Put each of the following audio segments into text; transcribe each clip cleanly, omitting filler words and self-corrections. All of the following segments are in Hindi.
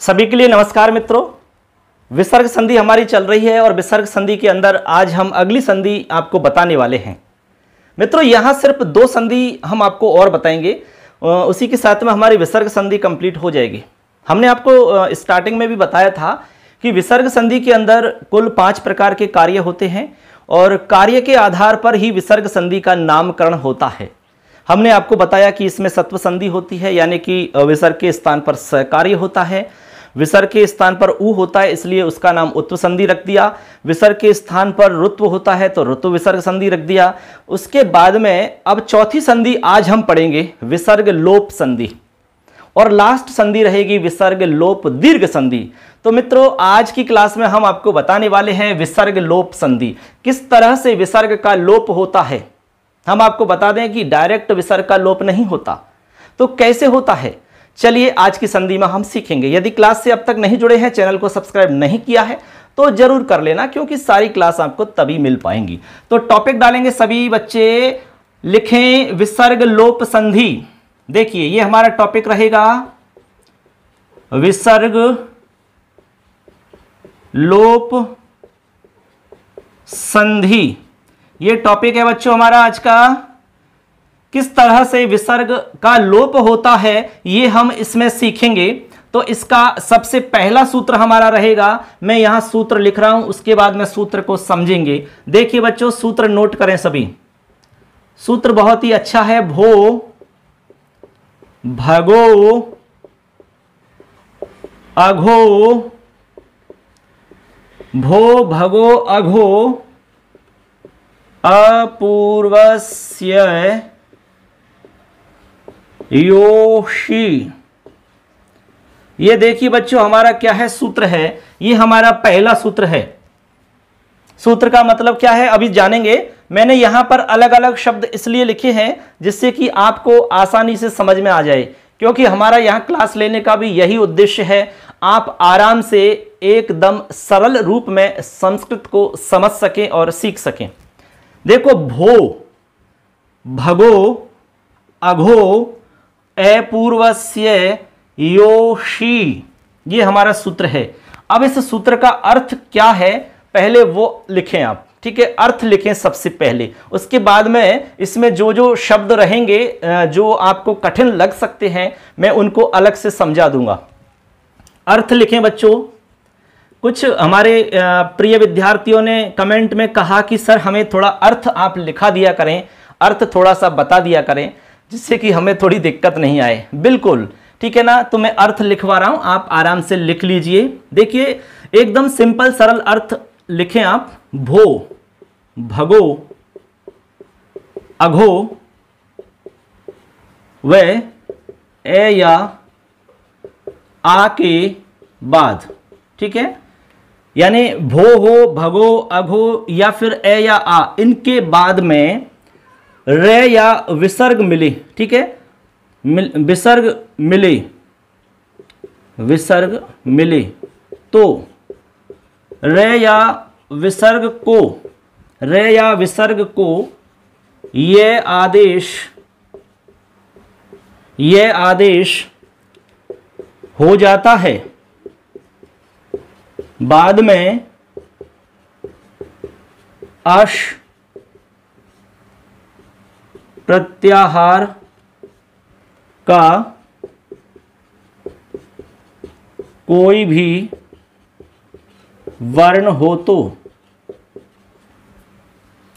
सभी के लिए नमस्कार मित्रों। विसर्ग संधि हमारी चल रही है और विसर्ग संधि के अंदर आज हम अगली संधि आपको बताने वाले हैं। मित्रों यहाँ सिर्फ दो संधि हम आपको और बताएंगे, उसी के साथ में हमारी विसर्ग संधि कंप्लीट हो जाएगी। हमने आपको स्टार्टिंग में भी बताया था कि विसर्ग संधि के अंदर कुल 5 प्रकार के कार्य होते हैं और कार्य के आधार पर ही विसर्ग संधि का नामकरण होता है। हमने आपको बताया कि इसमें सत्व संधि होती है, यानी कि विसर्ग के स्थान पर स कार्य होता है, विसर्ग के स्थान पर उ होता है इसलिए उसका नाम उत्व संधि रख दिया, विसर्ग के स्थान पर ऋत्व होता है तो ऋत्व विसर्ग संधि रख दिया। उसके बाद में अब चौथी संधि आज हम पढ़ेंगे विसर्ग लोप संधि और लास्ट संधि रहेगी विसर्ग लोप दीर्घ संधि। तो मित्रों आज की क्लास में हम आपको बताने वाले हैं विसर्ग लोप संधि, किस तरह से विसर्ग का लोप होता है। हम आपको बता दें कि डायरेक्ट विसर्ग का लोप नहीं होता, तो कैसे होता है चलिए आज की संधि में हम सीखेंगे। यदि क्लास से अब तक नहीं जुड़े हैं, चैनल को सब्सक्राइब नहीं किया है तो जरूर कर लेना, क्योंकि सारी क्लास आपको तभी मिल पाएंगी। तो टॉपिक डालेंगे सभी बच्चे, लिखें विसर्ग लोप संधि। देखिए ये हमारा टॉपिक रहेगा विसर्ग लोप संधि। ये टॉपिक है बच्चों हमारा आज का। किस तरह से विसर्ग का लोप होता है ये हम इसमें सीखेंगे। तो इसका सबसे पहला सूत्र हमारा रहेगा, मैं यहां सूत्र लिख रहा हूं, उसके बाद में सूत्र को समझेंगे। देखिए बच्चों सूत्र नोट करें सभी। सूत्र बहुत ही अच्छा है, भो भगो अघो, भो भगो अघो अपूर्वस्य योषि। ये देखिए बच्चों हमारा क्या है, सूत्र है। ये हमारा पहला सूत्र है। सूत्र का मतलब क्या है अभी जानेंगे। मैंने यहां पर अलग अलग शब्द इसलिए लिखे हैं जिससे कि आपको आसानी से समझ में आ जाए, क्योंकि हमारा यहां क्लास लेने का भी यही उद्देश्य है, आप आराम से एकदम सरल रूप में संस्कृत को समझ सकें और सीख सकें। देखो भो भगो अघो अपूर्वस्य योषि, ये हमारा सूत्र है। अब इस सूत्र का अर्थ क्या है पहले वो लिखें आप, ठीक है। अर्थ लिखें सबसे पहले, उसके बाद में इसमें जो जो शब्द रहेंगे जो आपको कठिन लग सकते हैं मैं उनको अलग से समझा दूंगा। अर्थ लिखें बच्चों। कुछ हमारे प्रिय विद्यार्थियों ने कमेंट में कहा कि सर हमें थोड़ा अर्थ आप लिखा दिया करें, अर्थ थोड़ा सा बता दिया करें जिससे कि हमें थोड़ी दिक्कत नहीं आए। बिल्कुल ठीक है ना, तो मैं अर्थ लिखवा रहा हूं, आप आराम से लिख लीजिए। देखिए एकदम सिंपल सरल अर्थ लिखें आप। भो भगो अघो व ए या आ के बाद, ठीक है। यानी भो हो भगो अघो या फिर ए या आ, इनके बाद में रे या विसर्ग मिले, ठीक है। विसर्ग मिले, विसर्ग मिले तो रे या विसर्ग को, रे या विसर्ग को ये आदेश हो जाता है। बाद में अश प्रत्याहार का कोई भी वर्ण हो तो,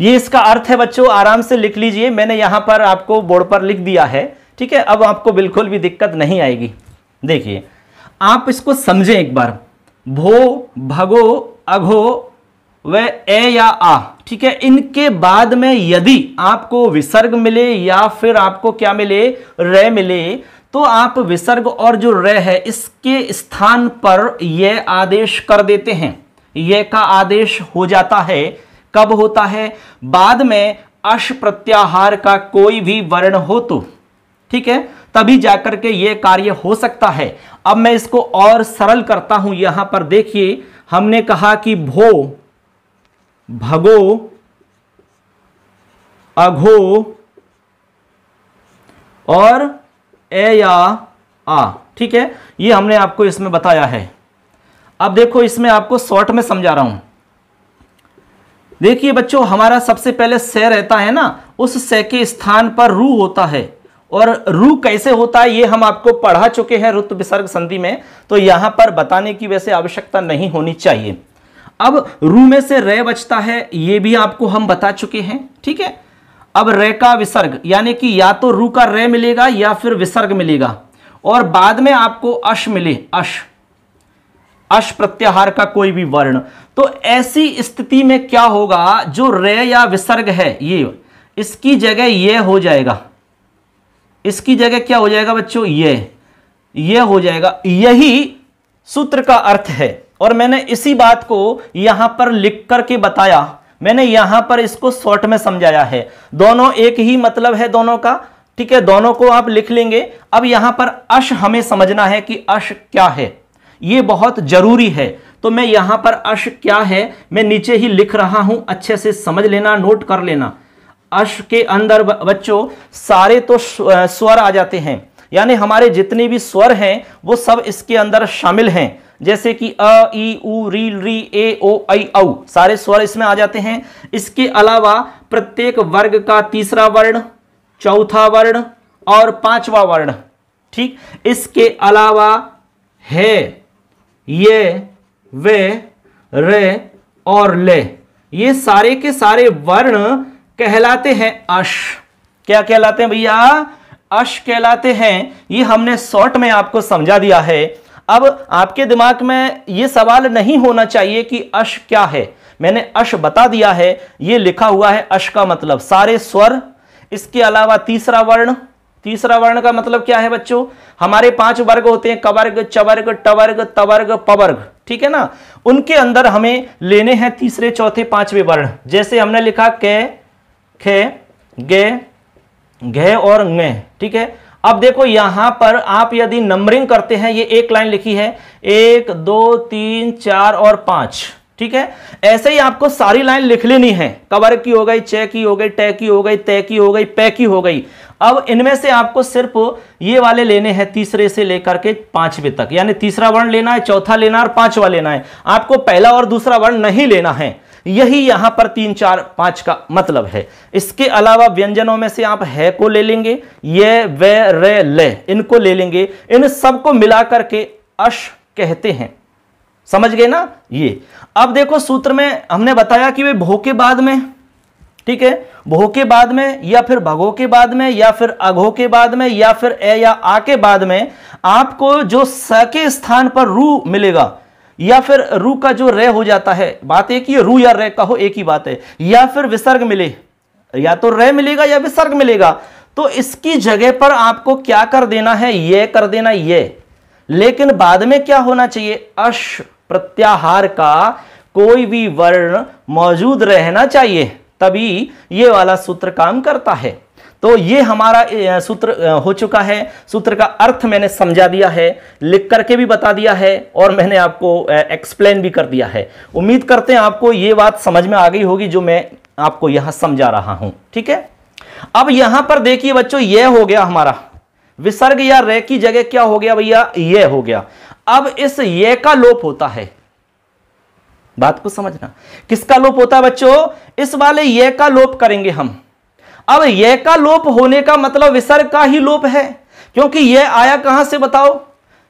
ये इसका अर्थ है बच्चों, आराम से लिख लीजिए। मैंने यहां पर आपको बोर्ड पर लिख दिया है, ठीक है। अब आपको बिल्कुल भी दिक्कत नहीं आएगी। देखिए आप इसको समझें एक बार। भो भगो अघो व ए या आ, ठीक है। इनके बाद में यदि आपको विसर्ग मिले या फिर आपको क्या मिले, रे मिले, तो आप विसर्ग और जो रे है इसके स्थान पर ये आदेश कर देते हैं। ये का आदेश हो जाता है। कब होता है? बाद में अश प्रत्याहार का कोई भी वर्ण हो तो, ठीक है, तभी जाकर के ये कार्य हो सकता है। अब मैं इसको और सरल करता हूं। यहां पर देखिए हमने कहा कि भो भगो अघो और ए या आ, ठीक है, ये हमने आपको इसमें बताया है। अब देखो इसमें आपको शॉर्ट में समझा रहा हूं। देखिए बच्चों, हमारा सबसे पहले से रहता है ना, उस से के स्थान पर रू होता है। और रू कैसे होता है ये हम आपको पढ़ा चुके हैं ऋतु विसर्ग संधि में, तो यहां पर बताने की वैसे आवश्यकता नहीं होनी चाहिए। अब रू में से रे बचता है, ये भी आपको हम बता चुके हैं, ठीक है। अब रे का विसर्ग, यानी कि या तो रू का रे मिलेगा या फिर विसर्ग मिलेगा, और बाद में आपको अश मिले, अश प्रत्याहार का कोई भी वर्ण। तो ऐसी स्थिति में क्या होगा, जो रे या विसर्ग है ये, इसकी जगह ये हो जाएगा, इसकी जगह क्या हो जाएगा बच्चों, ये हो जाएगा। यही सूत्र का अर्थ है, और मैंने इसी बात को यहां पर लिख करके बताया। मैंने यहां पर इसको शॉर्ट में समझाया है। दोनों एक ही मतलब है दोनों का, ठीक है, दोनों को आप लिख लेंगे। अब यहां पर अश हमें समझना है कि अश क्या है, ये बहुत जरूरी है। तो मैं यहां पर अश क्या है मैं नीचे ही लिख रहा हूं, अच्छे से समझ लेना, नोट कर लेना। अश के अंदर बच्चों सारे तो स्वर आ जाते हैं, यानी हमारे जितने भी स्वर हैं वो सब इसके अंदर शामिल हैं। जैसे कि अ, ई, उ, री, री, ए, ओ, ऐ, औ, सारे स्वर इसमें आ जाते हैं। इसके अलावा प्रत्येक वर्ग का तीसरा वर्ण, चौथा वर्ण और पांचवा वर्ण, ठीक। इसके अलावा है, ये, वे, रे और ले, ये सारे के सारे वर्ण कहलाते हैं अश। क्या कहलाते हैं भैया, अश कहलाते हैं। ये हमने शॉर्ट में आपको समझा दिया है। अब आपके दिमाग में ये सवाल नहीं होना चाहिए कि अश क्या है, मैंने अश बता दिया है। ये लिखा हुआ है अश का मतलब सारे स्वर, इसके अलावा तीसरा वर्ण। तीसरा वर्ण का मतलब क्या है बच्चों, हमारे 5 वर्ग होते हैं, कवर्ग, चवर्ग, टवर्ग, तवर्ग, पवर्ग, ठीक है ना। उनके अंदर हमें लेने हैं तीसरे, चौथे, पांचवें वर्ण। जैसे हमने लिखा के, खे, गे, घे और ङे, ठीक है। अब देखो यहां पर आप यदि नंबरिंग करते हैं, ये एक लाइन लिखी है 1 2 3 4 और 5, ठीक है। ऐसे ही आपको सारी लाइन लिख लेनी है। कवर्ग की हो गई, चे की हो गई, टे की हो गई, ते की हो गई, पे की हो गई। अब इनमें से आपको सिर्फ ये वाले लेने हैं तीसरे से लेकर के 5वें तक, यानी तीसरा वर्ण लेना है, चौथा लेना है और 5वां लेना है। आपको पहला और दूसरा वर्ण नहीं लेना है। यही यहां पर 3 4 5 का मतलब है। इसके अलावा व्यंजनों में से आप है को ले लेंगे, ये, वे, रे, ले, इनको ले लेंगे। इन सबको मिलाकर के अश कहते हैं। समझ गए ना ये। अब देखो सूत्र में हमने बताया कि वे भो के बाद में, ठीक है, भो के बाद में या फिर भगो के बाद में या फिर अघो के बाद में या फिर ए या आ के बाद में आपको जो स के स्थान पर रू मिलेगा, या फिर रू का जो रे हो जाता है, बात एक ही, रू या रे का हो एक ही बात है, या फिर विसर्ग मिले, या तो रे मिलेगा या विसर्ग मिलेगा, तो इसकी जगह पर आपको क्या कर देना है, ये कर देना ये। लेकिन बाद में क्या होना चाहिए, अश प्रत्याहार का कोई भी वर्ण मौजूद रहना चाहिए, तभी ये वाला सूत्र काम करता है। तो ये हमारा सूत्र हो चुका है। सूत्र का अर्थ मैंने समझा दिया है, लिख करके भी बता दिया है और मैंने आपको एक्सप्लेन भी कर दिया है। उम्मीद करते हैं आपको ये बात समझ में आ गई होगी जो मैं आपको यहां समझा रहा हूं, ठीक है। अब यहां पर देखिए बच्चों, ये हो गया हमारा विसर्ग या रे की जगह क्या हो गया भैया, ये हो गया। अब इस ये का लोप होता है, बात को समझना। किसका लोप होता है बच्चों, इस वाले ये का लोप करेंगे हम। अब ये का लोप होने का मतलब विसर्ग का ही लोप है, क्योंकि ये आया कहां से बताओ,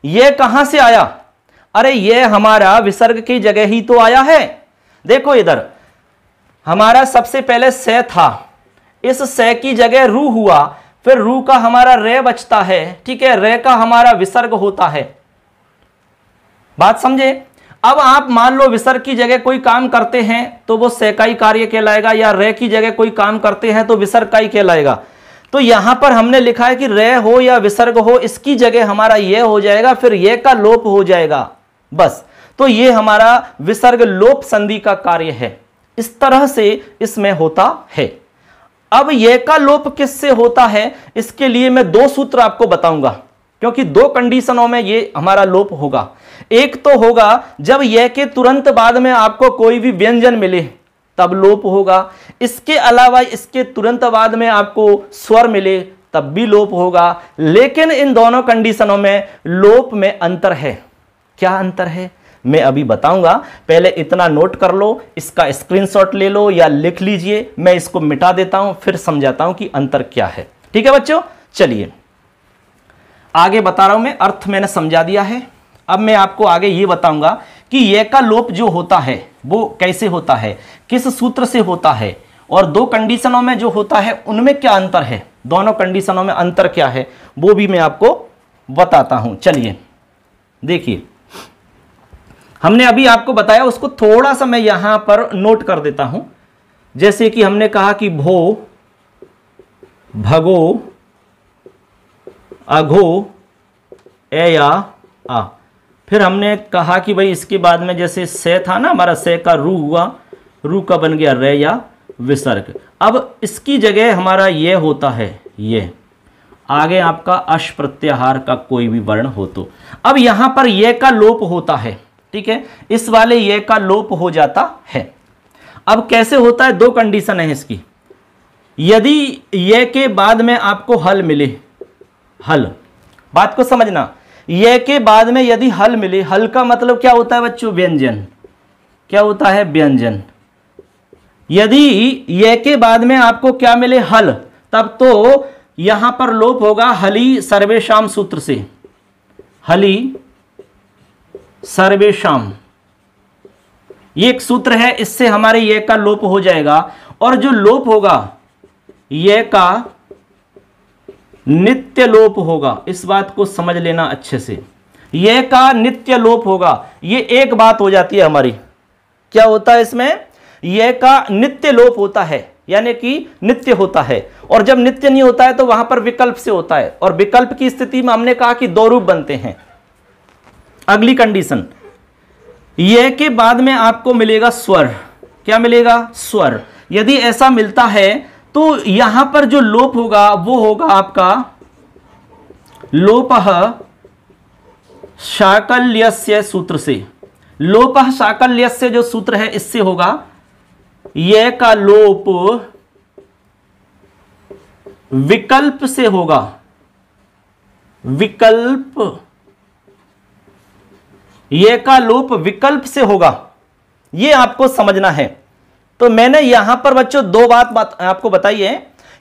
ये कहां से आया, अरे ये हमारा विसर्ग की जगह ही तो आया है। देखो इधर हमारा सबसे पहले से था, इस से की जगह रू हुआ, फिर रू का हमारा रे बचता है, ठीक है, रे का हमारा विसर्ग होता है। बात समझे। अब आप मान लो विसर्ग की जगह कोई काम करते हैं तो वो से का ही कार्य कहलाएगा, या रे की जगह कोई काम करते हैं तो विसर्ग का ही कहलाएगा। तो यहां पर हमने लिखा है कि रे हो या विसर्ग हो, इसकी जगह हमारा ये हो जाएगा, फिर ये का लोप हो जाएगा, बस। तो ये हमारा विसर्ग लोप संधि का कार्य है। इस तरह से इसमें होता है। अब ये का लोप किससे होता है, इसके लिए मैं 2 सूत्र आपको बताऊंगा, क्योंकि 2 कंडीशनों में ये हमारा लोप होगा। एक तो होगा जब ये के तुरंत बाद में आपको कोई भी व्यंजन मिले तब लोप होगा। इसके अलावा इसके तुरंत बाद में आपको स्वर मिले तब भी लोप होगा, लेकिन इन दोनों कंडीशनों में लोप में अंतर है। क्या अंतर है मैं अभी बताऊंगा, पहले इतना नोट कर लो, इसका स्क्रीनशॉट ले लो या लिख लीजिए, मैं इसको मिटा देता हूं फिर समझाता हूं कि अंतर क्या है। ठीक है बच्चों, चलिए आगे बता रहा हूं मैं, अर्थ मैंने समझा दिया है। अब मैं आपको आगे ये बताऊंगा कि ये का लोप जो होता है वो कैसे होता है, किस सूत्र से होता है, और दो कंडीशनों में जो होता है उनमें क्या अंतर है, दोनों कंडीशनों में अंतर क्या है वो भी मैं आपको बताता हूं। चलिए देखिए, हमने अभी आपको बताया, उसको थोड़ा सा मैं यहां पर नोट कर देता हूं। जैसे कि हमने कहा कि भो, भगो, अघो, ए या आ। फिर हमने कहा कि भाई इसके बाद में जैसे से था ना हमारा, से का रू हुआ, रू का बन गया रे या विसर्ग। अब इसकी जगह हमारा ये होता है, ये आगे आपका अश प्रत्याहार का कोई भी वर्ण हो तो। अब यहां पर ये का लोप होता है, ठीक है, इस वाले ये का लोप हो जाता है। अब कैसे होता है, दो कंडीशन है इसकी। यदि ये के बाद में आपको हल मिले, हल, बात को समझना, ये के बाद में यदि हल मिले, हल का मतलब क्या होता है बच्चों, व्यंजन। क्या होता है, व्यंजन। यदि ये के बाद में आपको क्या मिले, हल, तब तो यहां पर लोप होगा हली सर्वेशाम सूत्र से, हली सर्वेशाम, ये एक सूत्र है, इससे हमारे ये का लोप हो जाएगा। और जो लोप होगा ये का नित्य लोप होगा, इस बात को समझ लेना अच्छे से, ये का नित्य लोप होगा। ये एक बात हो जाती है हमारी, क्या होता है इसमें, ये का नित्य लोप होता है, यानी कि नित्य होता है। और जब नित्य नहीं होता है तो वहां पर विकल्प से होता है, और विकल्प की स्थिति में हमने कहा कि दो रूप बनते हैं। अगली कंडीशन, ये के बाद में आपको मिलेगा स्वर। क्या मिलेगा, स्वर। यदि ऐसा मिलता है तो यहां पर जो लोप होगा वो होगा आपका लोपः शाकल्यस्य सूत्र से। लोपः शाकल्यस्य जो सूत्र है इससे होगा, ये का लोप विकल्प से होगा, विकल्प, ये का लोप विकल्प से होगा, ये आपको समझना है। तो मैंने यहां पर बच्चों दो बात आपको बताई है।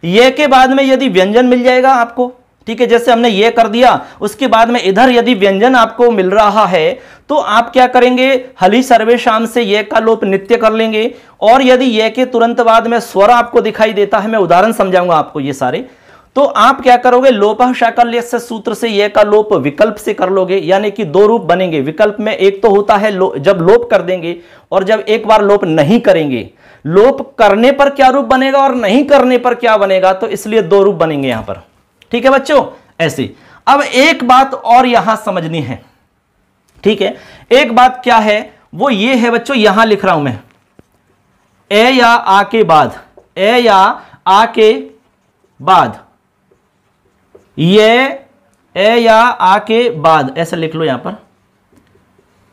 ये के बाद में यदि व्यंजन मिल जाएगा आपको, ठीक है, जैसे हमने ये कर दिया, उसके बाद में इधर यदि व्यंजन आपको मिल रहा है तो आप क्या करेंगे, हली सर्वेशाम से ये का लोप नित्य कर लेंगे। और यदि ये के तुरंत बाद में स्वर आपको दिखाई देता है, मैं उदाहरण समझाऊंगा आपको ये सारे, तो आप क्या करोगे, लोपः शाकल्यस्य सूत्र से ये का लोप विकल्प से कर लोगे, यानी कि दो रूप बनेंगे। विकल्प में एक तो होता है जब लोप कर देंगे, और जब एक बार लोप नहीं करेंगे, लोप करने पर क्या रूप बनेगा और नहीं करने पर क्या बनेगा, तो इसलिए दो रूप बनेंगे यहां पर। ठीक है बच्चों, ऐसे। अब एक बात और यहां समझनी है, ठीक है, एक बात क्या है वो ये है बच्चों, यहां लिख रहा हूं मैं, ए या आ के बाद, ए या आ के बाद, ये ए या आ के बाद, ऐसा लिख लो यहां पर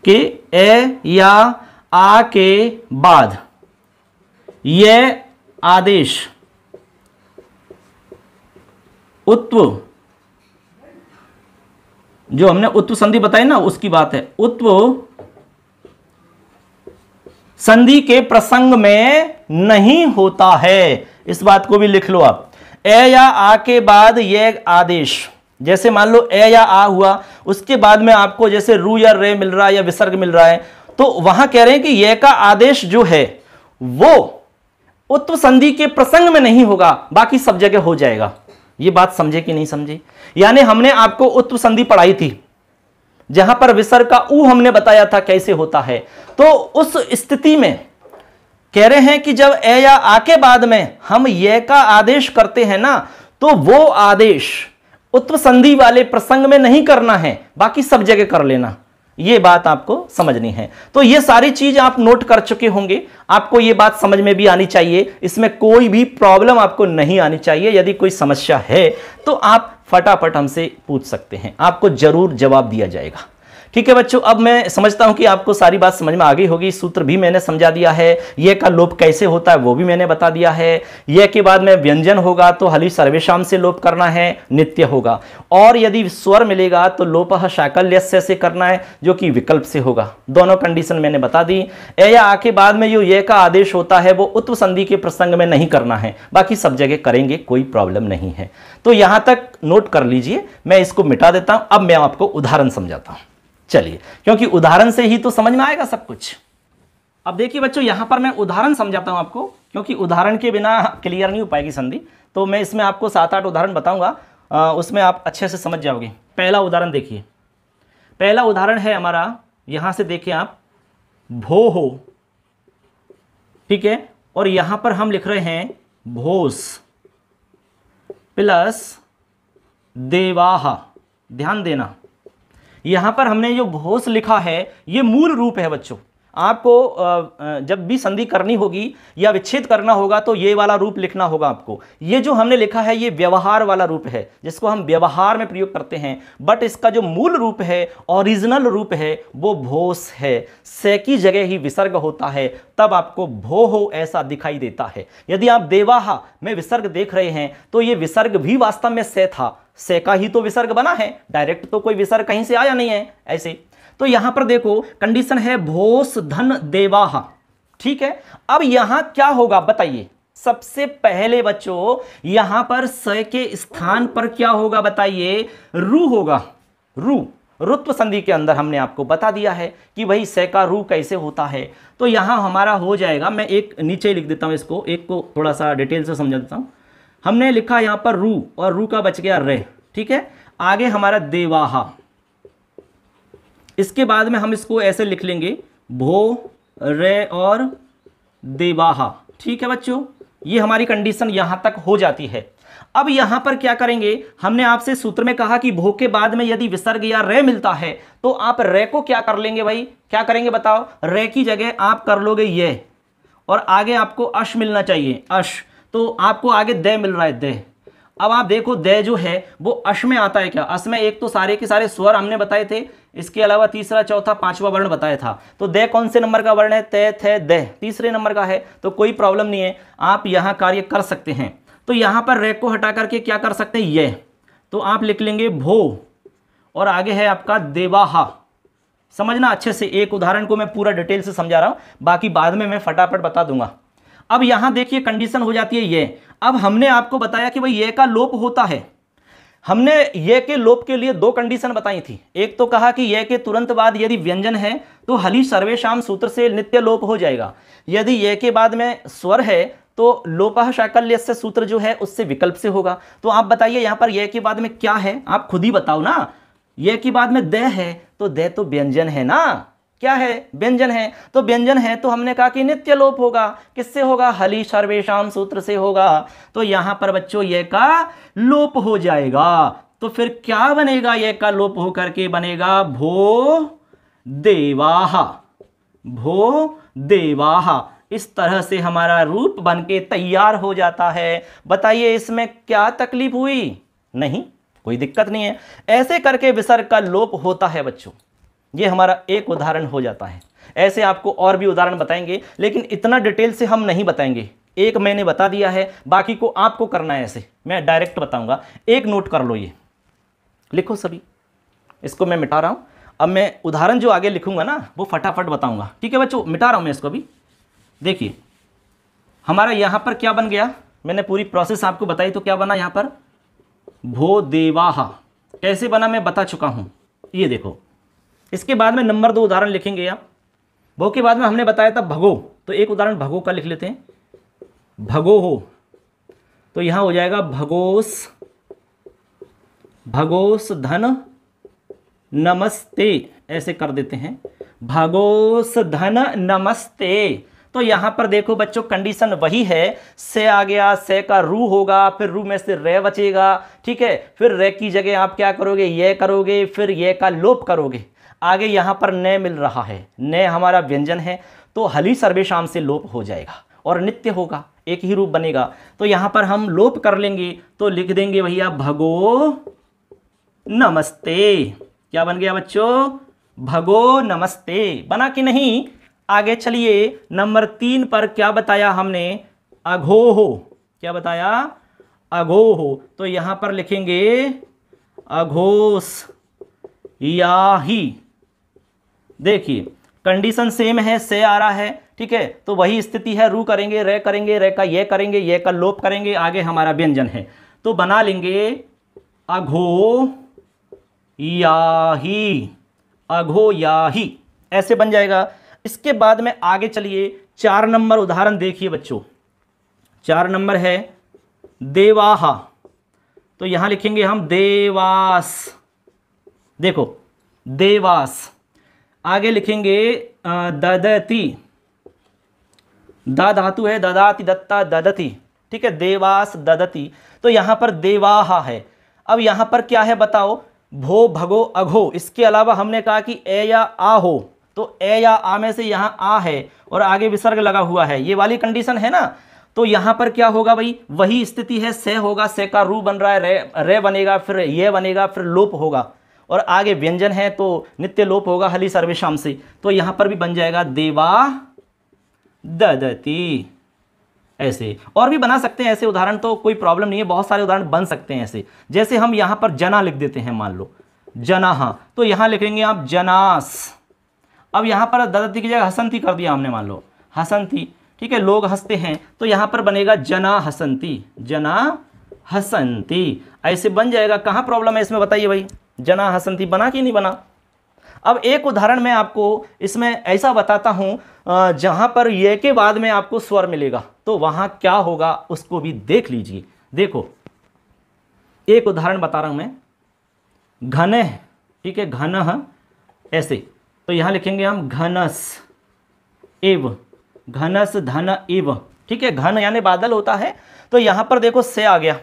कि ए या आ के बाद ये आदेश उत्व, जो हमने उत्व संधि बताई ना उसकी बात है, उत्व संधि के प्रसंग में नहीं होता है। इस बात को भी लिख लो आप। ए या आ के बाद ये आदेश, जैसे मान लो ए या आ हुआ, उसके बाद में आपको जैसे रू या रे मिल रहा है या विसर्ग मिल रहा है, तो वहां कह रहे हैं कि ये का आदेश जो है वो उत्व संधि के प्रसंग में नहीं होगा, बाकी सब जगह हो जाएगा। ये बात समझे कि नहीं समझे? यानी हमने आपको उत्व संधि पढ़ाई थी, जहां पर विसर्ग का ऊ हमने बताया था कैसे होता है। तो उस स्थिति में कह रहे हैं कि जब ए या आ के बाद में हम ये का आदेश करते हैं ना, तो वो आदेश उत्व संधि वाले प्रसंग में नहीं करना है, बाकी सब जगह कर लेना। ये बात आपको समझनी है। तो ये सारी चीज आप नोट कर चुके होंगे, आपको ये बात समझ में भी आनी चाहिए, इसमें कोई भी प्रॉब्लम आपको नहीं आनी चाहिए। यदि कोई समस्या है तो आप फटाफट हमसे पूछ सकते हैं, आपको जरूर जवाब दिया जाएगा। ठीक है बच्चों, अब मैं समझता हूं कि आपको सारी बात समझ में आ गई होगी। सूत्र भी मैंने समझा दिया है, ये का लोप कैसे होता है वो भी मैंने बता दिया है। ये के बाद में व्यंजन होगा तो हलि सर्वेशाम से लोप करना है, नित्य होगा। और यदि स्वर मिलेगा तो लोपः शाकल्यस्य से करना है, जो कि विकल्प से होगा। दोनों कंडीशन मैंने बता दी। या आके बाद में जो ये का आदेश होता है वो उत्व संधि के प्रसंग में नहीं करना है, बाकी सब जगह करेंगे, कोई प्रॉब्लम नहीं है। तो यहां तक नोट कर लीजिए, मैं इसको मिटा देता हूं। अब मैं आपको उदाहरण समझाता हूं, चलिए, क्योंकि उदाहरण से ही तो समझ में आएगा सब कुछ। अब देखिए बच्चों, यहां पर मैं उदाहरण समझाता हूं आपको, क्योंकि उदाहरण के बिना क्लियर नहीं हो पाएगी संधि। तो मैं इसमें आपको 7-8 उदाहरण बताऊंगा, उसमें आप अच्छे से समझ जाओगे। पहला उदाहरण देखिए, पहला उदाहरण है हमारा, यहां से देखिए आप, भो हो, ठीक है, और यहां पर हम लिख रहे हैं भोस प्लस देवाहा। ध्यान देना, यहां पर हमने जो भोस लिखा है ये मूल रूप है बच्चों। आपको जब भी संधि करनी होगी या विच्छेद करना होगा तो ये वाला रूप लिखना होगा आपको। ये जो हमने लिखा है ये व्यवहार वाला रूप है, जिसको हम व्यवहार में प्रयोग करते हैं, बट इसका जो मूल रूप है, ओरिजिनल रूप है, वो भोस है। से की जगह ही विसर्ग होता है, तब आपको भो हो ऐसा दिखाई देता है। यदि आप देवाहा में विसर्ग देख रहे हैं तो ये विसर्ग भी वास्तव में से था, से का ही तो विसर्ग बना है, डायरेक्ट तो कोई विसर्ग कहीं से आया नहीं है ऐसे। तो यहां पर देखो कंडीशन है भोस धन देवाहा, ठीक है। अब यहां क्या होगा बताइए, सबसे पहले बच्चों यहां पर स के स्थान पर क्या होगा बताइए, रू होगा। रू रुत्व संधि के अंदर हमने आपको बता दिया है कि भाई से का रू कैसे होता है। तो यहां हमारा हो जाएगा, मैं एक नीचे लिख देता हूं इसको, एक को थोड़ा सा डिटेल से समझा देता हूं। हमने लिखा यहां पर रू और रू का बच गया रे, ठीक है। आगे हमारा देवाहा, इसके बाद में हम इसको ऐसे लिख लेंगे भो रे और देवाहा, ठीक है बच्चों। ये हमारी कंडीशन यहां तक हो जाती है। अब यहां पर क्या करेंगे, हमने आपसे सूत्र में कहा कि भो के बाद में यदि विसर्ग या रे मिलता है तो आप रे को क्या कर लेंगे भाई, क्या करेंगे बताओ, रे की जगह आप कर लोगे ये, और आगे आपको अश मिलना चाहिए, अश। तो आपको आगे दे मिल रहा है, दे। अब आप देखो दे जो है वो अश में आता है क्या, अश में एक तो सारे के सारे स्वर हमने बताए थे, इसके अलावा तीसरा चौथा पांचवा वर्ण बताया था। तो दे कौन से नंबर का वर्ण है, ते थे दे तीसरे नंबर का है, तो कोई प्रॉब्लम नहीं है, आप यहां कार्य कर सकते हैं। तो यहां पर रे को हटा करके क्या कर सकते हैं, ये, तो आप लिख लेंगे भो और आगे है आपका देवाहा। समझना अच्छे से, एक उदाहरण को मैं पूरा डिटेल से समझा रहा हूं, बाकी बाद में मैं फटाफट बता दूंगा। अब यहां देखिए कंडीशन हो जाती है ये। अब हमने आपको बताया कि भाई ये का लोप होता है। हमने ये के लोप के लिए दो कंडीशन बताई थी। एक तो कहा कि ये के तुरंत बाद यदि व्यंजन है तो हलि सर्वेशाम सूत्र से नित्य लोप हो जाएगा। यदि ये के बाद में स्वर है तो लोपः शाकल्यस्य सूत्र जो है उससे विकल्प से होगा। तो आप बताइए यहां पर ये के बाद में क्या है, आप खुद ही बताओ ना। ये के बाद में दे है तो दे तो व्यंजन है ना, क्या है, व्यंजन है। तो व्यंजन है तो हमने कहा कि नित्य लोप होगा, किससे होगा, हलि सर्वेशाम सूत्र से होगा। तो यहां पर बच्चों ये का लोप हो जाएगा। तो फिर क्या बनेगा, ये का लोप होकर के बनेगा भो देवाहा, भो देवाहा। इस तरह से हमारा रूप बनके तैयार हो जाता है। बताइए इसमें क्या तकलीफ हुई, नहीं, कोई दिक्कत नहीं है। ऐसे करके विसर्ग का लोप होता है बच्चों। ये हमारा एक उदाहरण हो जाता है। ऐसे आपको और भी उदाहरण बताएंगे, लेकिन इतना डिटेल से हम नहीं बताएंगे। एक मैंने बता दिया है, बाकी को आपको करना है। ऐसे मैं डायरेक्ट बताऊंगा। एक नोट कर लो, ये लिखो सभी, इसको मैं मिटा रहा हूं। अब मैं उदाहरण जो आगे लिखूंगा ना वो फटाफट बताऊंगा, ठीक है बच्चों। मिटा रहा हूं मैं इसको भी। देखिए हमारा यहां पर क्या बन गया, मैंने पूरी प्रोसेस आपको बताई। तो क्या बना यहां पर, भो देवाहा। कैसे बना मैं बता चुका हूं, ये देखो। इसके बाद में नंबर 2 उदाहरण लिखेंगे आप। भो के बाद में हमने बताया था भगो, तो एक उदाहरण भगो का लिख लेते हैं। भगो हो तो यहां हो जाएगा भगोस, भगोस धन नमस्ते, ऐसे कर देते हैं, भगोस धन नमस्ते। तो यहां पर देखो बच्चों कंडीशन वही है, से आ गया, से का रू होगा, फिर रू में से रे बचेगा, ठीक है। फिर रे की जगह आप क्या करोगे, ये करोगे, फिर ये का लोप करोगे। आगे यहां पर ने मिल रहा है, ने हमारा व्यंजन है, तो हलि सर्वेशाम से लोप हो जाएगा और नित्य होगा, एक ही रूप बनेगा। तो यहां पर हम लोप कर लेंगे, तो लिख देंगे भैया भगो नमस्ते। क्या बन गया बच्चों, भगो नमस्ते। बना कि नहीं? आगे चलिए, नंबर 3 पर क्या बताया हमने? अघोहो। क्या बताया? अघोहो। तो यहां पर लिखेंगे अघोष याही। देखिए कंडीशन सेम है, से आ रहा है, ठीक है, तो वही स्थिति है, रू करेंगे, रे का ये करेंगे, ये का लोप करेंगे, आगे हमारा व्यंजन है, तो बना लेंगे अघो याही। अघो याही ऐसे बन जाएगा। इसके बाद में आगे चलिए, 4 नंबर उदाहरण देखिए बच्चों। 4 नंबर है देवाहा। तो यहां लिखेंगे हम देवास। देखो देवास। आगे लिखेंगे ददती। दा धातु है, ददाति दत्ता ददती, ठीक है, देवास ददती। तो यहां पर देवाहा है। अब यहां पर क्या है बताओ? भो भगो अघो। इसके अलावा हमने कहा कि ए या आ हो, तो ए या आ में से यहां आ है और आगे विसर्ग लगा हुआ है, ये वाली कंडीशन है ना। तो यहां पर क्या होगा भाई? वही स्थिति है, से होगा, से का रू बन रहा है, रे बनेगा, फिर ये बनेगा, फिर लोप होगा, और आगे व्यंजन है तो नित्य लोप होगा हली सर्वेशाम से। तो यहां पर भी बन जाएगा देवा ददती। ऐसे और भी बना सकते हैं ऐसे उदाहरण, तो कोई प्रॉब्लम नहीं है, बहुत सारे उदाहरण बन सकते हैं ऐसे। जैसे हम यहां पर जना लिख देते हैं, मान लो जनाहा, तो यहां लिखेंगे आप जनास। अब यहां पर ददती की जगह हसंती कर दिया हमने, मान लो हसंती, ठीक है, लोग हंसते हैं, तो यहां पर बनेगा जना हसंती। जना हसंती ऐसे बन जाएगा। कहां प्रॉब्लम है इसमें बताइए भाई? जना हसंती बना कि नहीं बना? अब एक उदाहरण मैं आपको इसमें ऐसा बताता हूं जहां पर ये के बाद में आपको स्वर मिलेगा, तो वहां क्या होगा उसको भी देख लीजिए। देखो एक उदाहरण बता रहा हूं मैं, घन, ठीक है, घन ऐसे, तो यहां लिखेंगे हम घनस एव। घनस धन इव, ठीक है, घन यानी बादल होता है, तो यहां पर देखो से आ गया,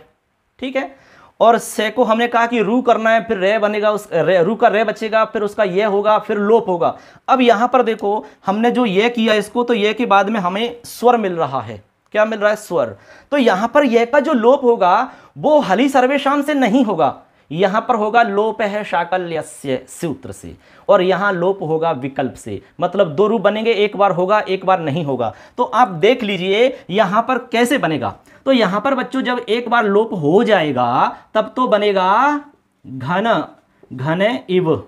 ठीक है, और से को हमने कहा कि रू करना है, फिर रे बनेगा, उस रू का रे बचेगा, फिर उसका ये होगा, फिर लोप होगा। अब यहां पर देखो हमने जो ये किया इसको, तो ये के बाद में हमें स्वर मिल रहा है। क्या मिल रहा है? स्वर। तो यहां पर ये का जो लोप होगा वो हली सर्वेशाम से नहीं होगा, यहां पर होगा लोप है शाकल्यस्य सूत्र से, और यहां लोप होगा विकल्प से। मतलब 2 रूप बनेंगे, एक बार होगा एक बार नहीं होगा। तो आप देख लीजिए यहां पर कैसे बनेगा। तो यहां पर बच्चों जब एक बार लोप हो जाएगा तब तो बनेगा घन, घन इव।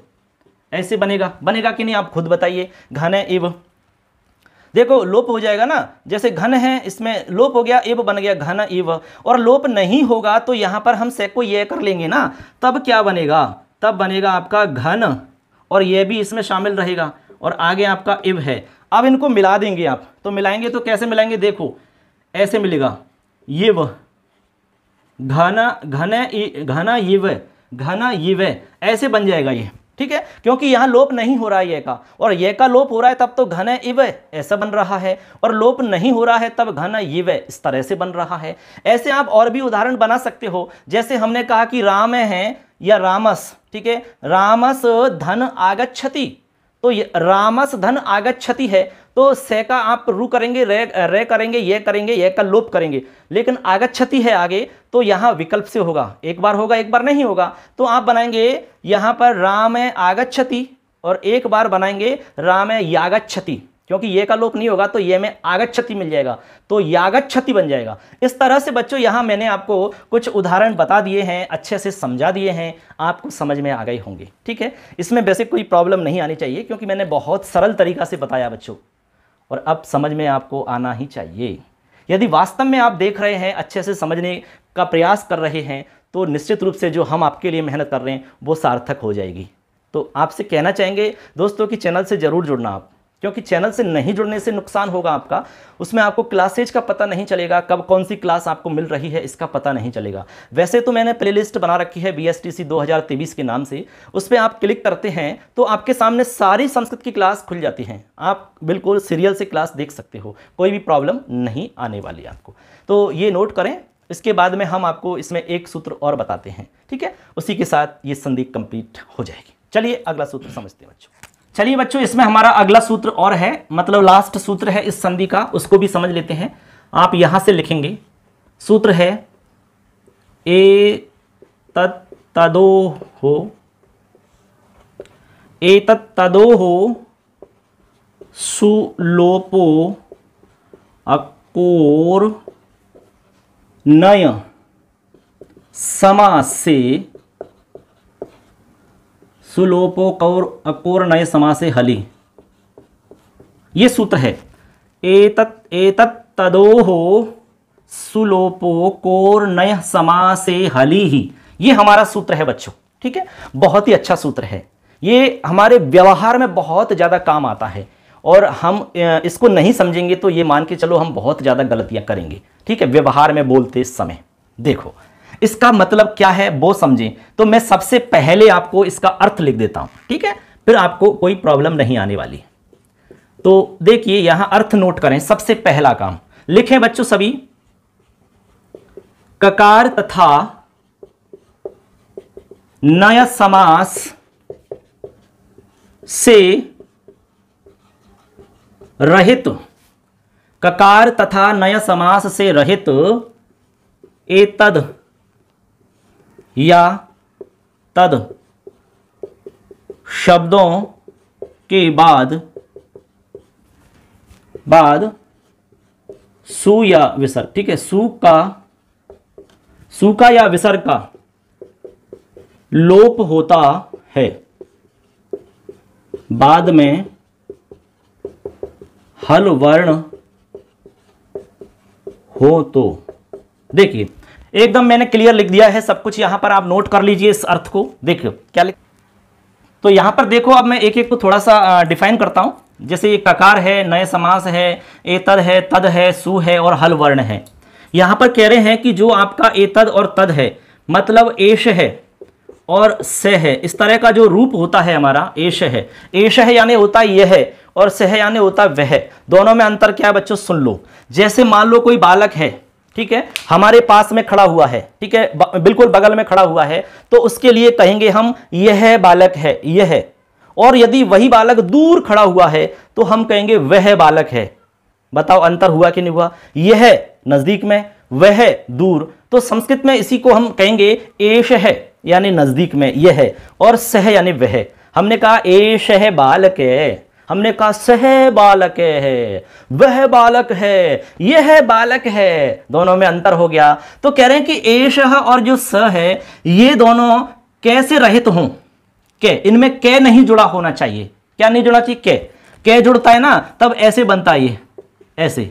ऐसे बनेगा, बनेगा कि नहीं आप खुद बताइए? घन इव, देखो लोप हो जाएगा ना, जैसे घन है इसमें लोप हो गया, इव बन गया घन इव। और लोप नहीं होगा तो यहां पर हम से को ये कर लेंगे ना, तब क्या बनेगा? तब बनेगा आपका घन, और ये भी इसमें शामिल रहेगा, और आगे आपका इव है। अब इनको मिला देंगे आप, तो मिलाएंगे तो कैसे मिलाएंगे? देखो ऐसे मिलेगा, इव घन, घन इव, घन इव, ऐसे बन जाएगा ये, ठीक है, क्योंकि यहां लोप नहीं हो रहा है ये का, और ये का लोप हो रहा है तब तो घन इव ऐसा बन रहा है, और लोप नहीं हो रहा है तब घन इव इस तरह से बन रहा है। ऐसे आप और भी उदाहरण बना सकते हो। जैसे हमने कहा कि राम है या रामस, ठीक है, रामस धन आगच्छति, तो ये रामस धन आगच्छति है, तो से का आप रू करेंगे, रे करेंगे, ये करेंगे, ये का लोप करेंगे, लेकिन आगच्छति है आगे, तो यहां विकल्प से होगा, एक बार होगा एक बार नहीं होगा। तो आप बनाएंगे यहां पर राम आगच्छति, और एक बार बनाएंगे राम यागच्छति, क्योंकि ये का लोप नहीं होगा तो ये में आगच्छति मिल जाएगा, तो यागच्छति बन जाएगा। इस तरह से बच्चों यहां मैंने आपको कुछ उदाहरण बता दिए हैं, अच्छे से समझा दिए हैं, आपको समझ में आ गए होंगे, ठीक है। इसमें वैसे कोई प्रॉब्लम नहीं आनी चाहिए, क्योंकि मैंने बहुत सरल तरीका से बताया बच्चों, और अब समझ में आपको आना ही चाहिए। यदि वास्तव में आप देख रहे हैं, अच्छे से समझने का प्रयास कर रहे हैं, तो निश्चित रूप से जो हम आपके लिए मेहनत कर रहे हैं वो सार्थक हो जाएगी। तो आपसे कहना चाहेंगे दोस्तों कि चैनल से ज़रूर जुड़ना आप, क्योंकि चैनल से नहीं जुड़ने से नुकसान होगा आपका। उसमें आपको क्लासेज का पता नहीं चलेगा, कब कौन सी क्लास आपको मिल रही है इसका पता नहीं चलेगा। वैसे तो मैंने प्लेलिस्ट बना रखी है BSTC 2023 के नाम से, उस पर आप क्लिक करते हैं तो आपके सामने सारी संस्कृत की क्लास खुल जाती हैं, आप बिल्कुल सीरियल से क्लास देख सकते हो, कोई भी प्रॉब्लम नहीं आने वाली आपको। तो ये नोट करें। इसके बाद में हम आपको इसमें एक सूत्र और बताते हैं, ठीक है, उसी के साथ ये संधि कंप्लीट हो जाएगी। चलिए अगला सूत्र समझते हैं बच्चों। चलिए बच्चों, इसमें हमारा अगला सूत्र और है, मतलब लास्ट सूत्र है इस संधि का, उसको भी समझ लेते हैं। आप यहां से लिखेंगे, सूत्र है ए तदो हो एतत् तदोः सुलोपो अकोर्नय समास से, सुलोपो अकोर्नय समास से हली। ये सूत्र है, एतत् तदोः सुलोपो कोर्नय समास से हली ही। ये हमारा सूत्र है बच्चों, ठीक है। बहुत ही अच्छा सूत्र है, ये हमारे व्यवहार में बहुत ज़्यादा काम आता है, और हम इसको नहीं समझेंगे तो ये मान के चलो हम बहुत ज़्यादा गलतियां करेंगे, ठीक है, व्यवहार में बोलते समय। देखो इसका मतलब क्या है वो समझें, तो मैं सबसे पहले आपको इसका अर्थ लिख देता हूं, ठीक है, फिर आपको कोई प्रॉब्लम नहीं आने वाली। तो देखिए यहां अर्थ नोट करें। सबसे पहला काम लिखें बच्चों सभी, ककार तथा नय समास से रहित, ककार तथा नय समास से रहित एतद या तद शब्दों के बाद सु या विसर्ग, ठीक है, सु का या विसर्ग का लोप होता है, बाद में हल वर्ण हो तो। देखिए एकदम मैंने क्लियर लिख दिया है सब कुछ, यहां पर आप नोट कर लीजिए इस अर्थ को। देखिए क्या लिख, तो यहां पर देखो अब मैं एक एक को थोड़ा सा डिफाइन करता हूं। जैसे ये ककार है, नए समास है, एतद है, तद है, सु है और हल वर्ण है। यहां पर कह रहे हैं कि जो आपका एतद और तद है, मतलब एश है और से है, इस तरह का जो रूप होता है हमारा, एश है यानी होता यह है, और से है यानी होता वह। दोनों में अंतर क्या है बच्चों, सुन लो। जैसे मान लो कोई बालक है, ठीक है, हमारे पास में खड़ा हुआ है, ठीक है, बिल्कुल बगल में खड़ा हुआ है, तो उसके लिए कहेंगे हम यह बालक है, यह। और यदि वही बालक दूर खड़ा हुआ है तो हम कहेंगे वह बालक है। बताओ अंतर हुआ कि नहीं हुआ, यह नजदीक में, वह दूर। तो संस्कृत में इसी को हम कहेंगे एष है यानी नजदीक में यह है, और सह यानी वह। हमने कहा एष है बालक है, हमने कहा सह बालक है, वह बालक है, यह बालक है, दोनों में अंतर हो गया। तो कह रहे हैं कि एष और जो स है ये दोनों कैसे रहित हों, के इनमें के नहीं जुड़ा होना चाहिए। क्या नहीं जुड़ा चाहिए, के जुड़ता है ना तब ऐसे बनता है, ये ऐसे,